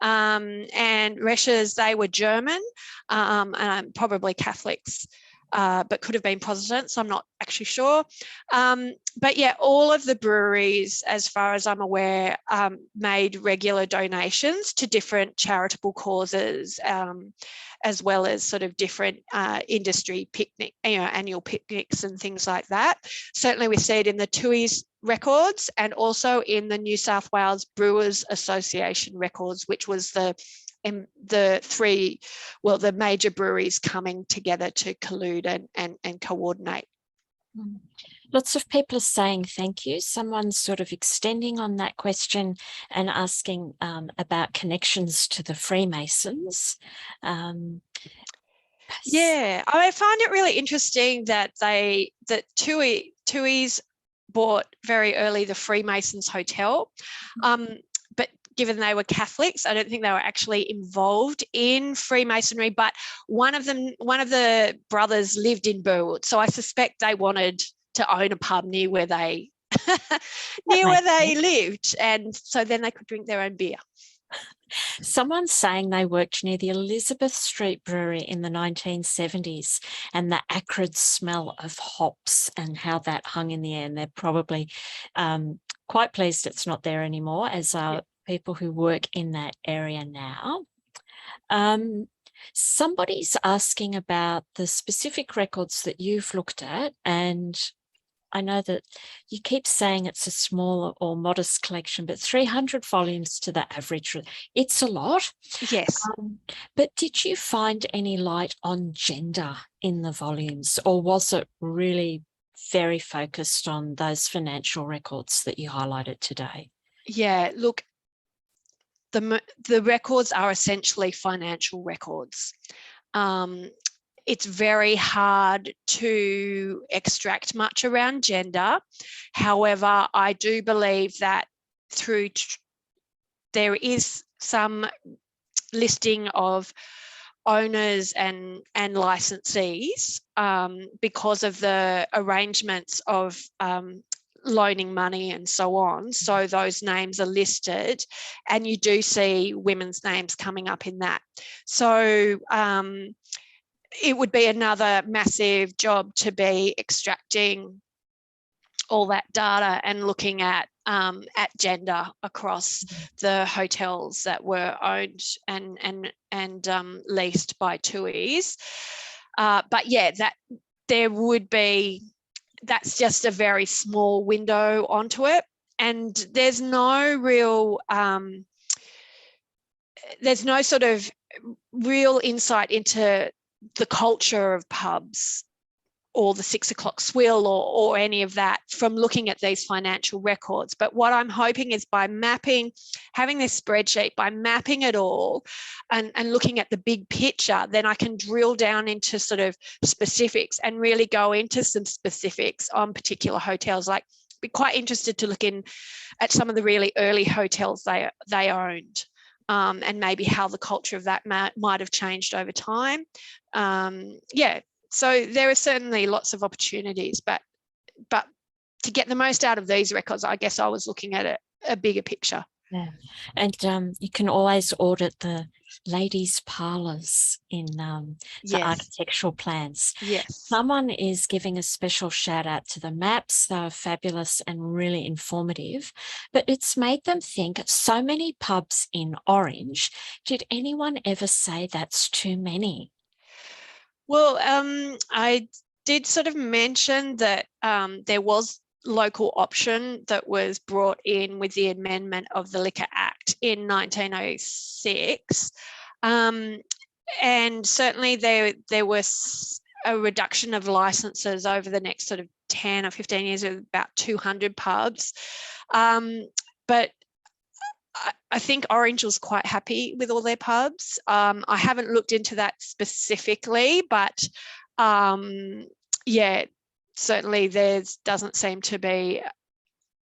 And Resch's, they were German and probably Catholics. But could have been Protestants, I'm not actually sure. But yeah, all of the breweries, as far as I'm aware, made regular donations to different charitable causes, as well as sort of different industry picnic, annual picnics and things like that. Certainly we see it in the Tooheys records and also in the New South Wales Brewers Association records, which was the major breweries coming together to collude and coordinate. Lots of people are saying thank you. Someone's sort of extending on that question and asking about connections to the Freemasons. Yeah, I find it really interesting that Tooheys bought very early the Freemasons Hotel. But given they were Catholics, I don't think they were actually involved in Freemasonry, but one of the brothers lived in Burwood. So I suspect they wanted to own a pub near where they lived. And so then they could drink their own beer. Someone's saying they worked near the Elizabeth Street Brewery in the 1970s and the acrid smell of hops and how that hung in the air. And they're probably quite pleased it's not there anymore, as are people who work in that area now. Somebody's asking about the specific records that you've looked at, and I know that you keep saying it's a small or modest collection, but 300 volumes to the average, it's a lot. Yes. But did you find any light on gender in the volumes, or was it really very focused on those financial records that you highlighted today? Yeah, look, the records are essentially financial records. It's very hard to extract much around gender. However, I do believe that there is some listing of owners and licensees because of the arrangements of loaning money and so on. So those names are listed, and you do see women's names coming up in that. So it would be another massive job to be extracting all that data and looking at gender across the hotels that were owned and leased by Tooheys. But yeah, that there would be, that's just a very small window onto it. And there's no real, there's no sort of real insight into the culture of pubs or the 6 o'clock swill or any of that from looking at these financial records. But what I'm hoping is by mapping, having this spreadsheet, by mapping it all and looking at the big picture, then I can drill down into sort of specifics and really go into some specifics on particular hotels. Like, be quite interested to look in at some of the really early hotels they owned. And maybe how the culture of that might have changed over time. Yeah, so there are certainly lots of opportunities, but to get the most out of these records, I guess I was looking at a bigger picture. Yeah, and you can always audit the ladies' parlours in the Yes. architectural plans. Yes. Someone is giving a special shout out to the maps. They're fabulous and really informative, but it's made them think so many pubs in Orange. Did anyone ever say that's too many? Well, I did sort of mention that there was local option that was brought in with the amendment of the Liquor Act in 1906. And certainly there was a reduction of licenses over the next sort of 10 or 15 years of about 200 pubs. But I think Orange was quite happy with all their pubs. I haven't looked into that specifically, but yeah, certainly there doesn't seem to be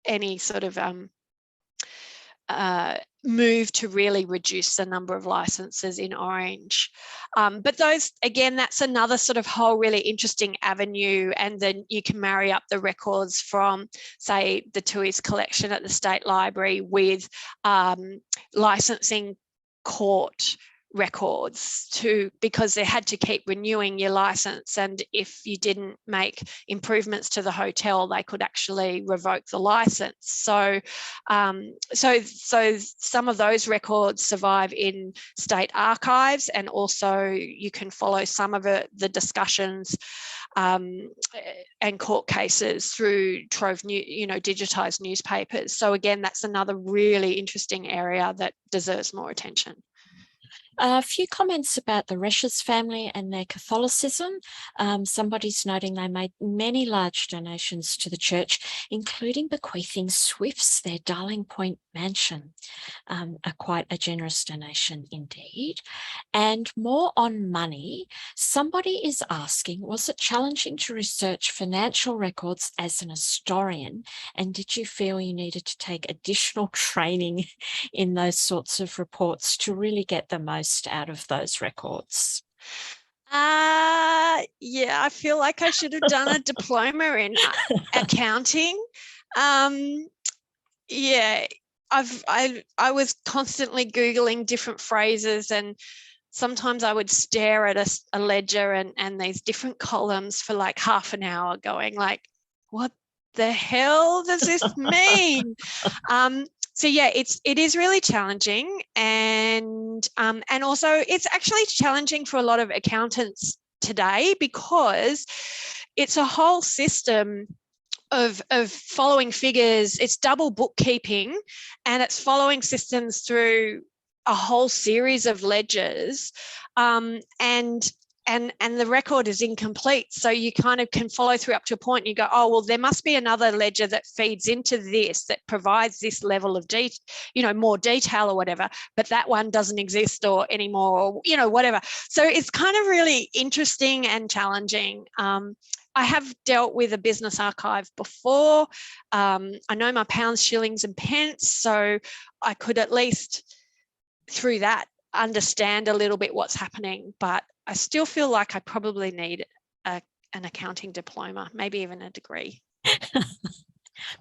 any sort of move to really reduce the number of licenses in Orange. But those, again, that's another sort of whole really interesting avenue. And then you can marry up the records from, say, the Tooheys collection at the State Library with licensing court records because they had to keep renewing your license, and if you didn't make improvements to the hotel, they could actually revoke the license. So some of those records survive in state archives, and also you can follow some of the discussions and court cases through Trove digitized newspapers. So again, that's another really interesting area that deserves more attention. A few comments about the Resch's family and their Catholicism. Somebody's noting they made many large donations to the church, including bequeathing Swifts their Darling Point mansion. Quite a generous donation indeed. And more on money, somebody is asking, was it challenging to research financial records as an historian? And did you feel you needed to take additional training in those sorts of reports to really get the most out of those records? Yeah, I feel like I should have done a diploma in accounting. Yeah, I was constantly Googling different phrases, and sometimes I would stare at a ledger and these different columns for like half an hour going like, what the hell does this mean? So yeah, it is really challenging, and also it's actually challenging for a lot of accountants today, because it's a whole system of following figures. It's double bookkeeping, and it's following systems through a whole series of ledgers, and the record is incomplete. So you kind of can follow through up to a point and you go, oh, well, there must be another ledger that feeds into this that provides this level of more detail or whatever, but that one doesn't exist or anymore, or, whatever. So it's kind of really interesting and challenging. I have dealt with a business archive before. I know my pounds, shillings and pence, so I could at least through that understand a little bit what's happening, but I still feel like I probably need an accounting diploma, maybe even a degree.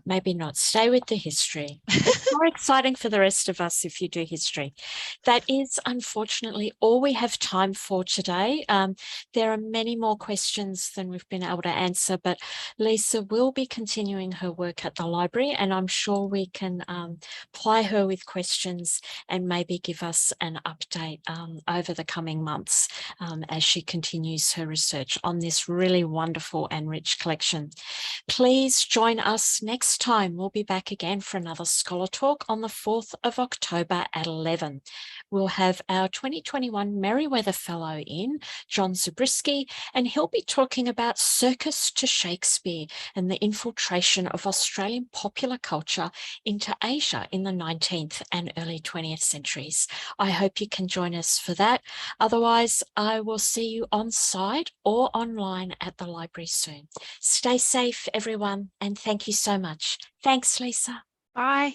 maybe not. Stay with the history. It's more exciting for the rest of us if you do history. That is unfortunately all we have time for today. There are many more questions than we've been able to answer, but Lisa will be continuing her work at the library, and I'm sure we can ply her with questions and maybe give us an update over the coming months as she continues her research on this really wonderful and rich collection. Please join us next time. We'll be back again for another Scholar Talk on the 4th of October at 11. We'll have our 2021 Merriweather Fellow in, John Zabriskie, and he'll be talking about Circus to Shakespeare and the infiltration of Australian popular culture into Asia in the 19th and early 20th centuries. I hope you can join us for that. Otherwise, I will see you on site or online at the library soon. Stay safe, everyone, and thank you so much. Thanks, Lisa. Bye.